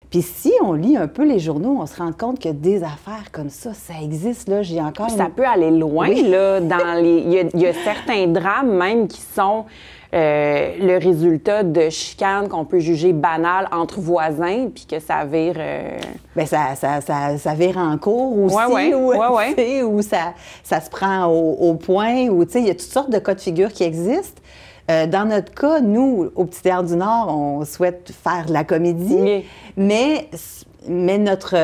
Puis si on lit un peu les journaux, on se rend compte que des affaires comme ça existe. Là, j'ai encore... Ça peut aller loin, là, dans les... Il y a certains drames même qui sont le résultat de chicanes qu'on peut juger banales entre voisins, puis que ça vire... Bien, ça vire en cours aussi, ou ça se prend au point, ou tu sais, il y a toutes sortes de cas de figure qui existent. Dans notre cas, nous, au Petit Théâtre du Nord, on souhaite faire de la comédie, mais notre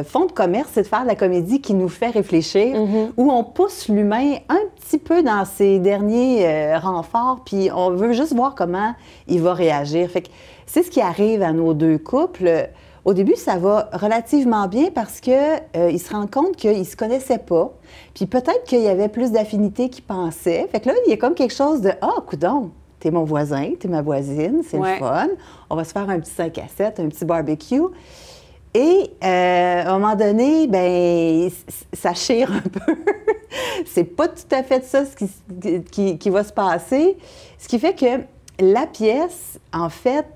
fond de commerce, c'est de faire de la comédie qui nous fait réfléchir, où on pousse l'humain un petit peu dans ses derniers renforts, puis on veut juste voir comment il va réagir. Fait que c'est ce qui arrive à nos deux couples. Au début, ça va relativement bien parce qu'ils se rendent compte qu'ils ne se connaissaient pas. Puis peut-être qu'il y avait plus d'affinités qu'ils pensaient. Fait que là, il y a comme quelque chose de « Ah, coudonc, t'es mon voisin, t'es ma voisine, c'est le fun. On va se faire un petit 5 à 7, un petit barbecue. » Et à un moment donné, ben ça chire un peu. C'est pas tout à fait ça ce qui va se passer. Ce qui fait que la pièce, en fait,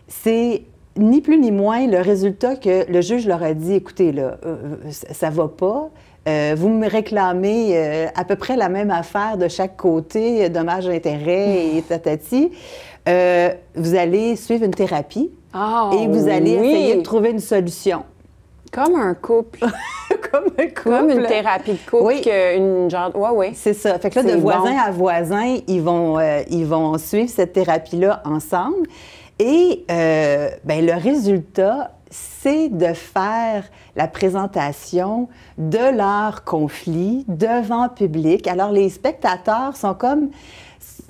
c'est ni plus ni moins le résultat que le juge leur a dit, écoutez, là, ça va pas. Vous me réclamez à peu près la même affaire de chaque côté, dommages, intérêts et tatati. Vous allez suivre une thérapie et vous allez essayer de trouver une solution. Comme un couple. Comme un couple. Comme une thérapie de couple. Oui. Une genre... Oui. C'est ça. Fait que là, de voisin à voisin, ils vont suivre cette thérapie-là ensemble. Et ben, le résultat, c'est de faire la présentation de leur conflit devant le public. Alors, les spectateurs sont comme...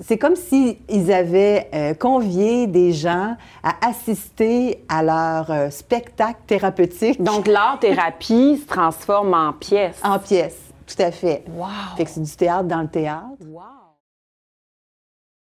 C'est comme s'ils avaient convié des gens à assister à leur spectacle thérapeutique. Donc, l'art-thérapie se transforme en pièce. En pièce, tout à fait. Wow! Fait que c'est du théâtre dans le théâtre. Wow!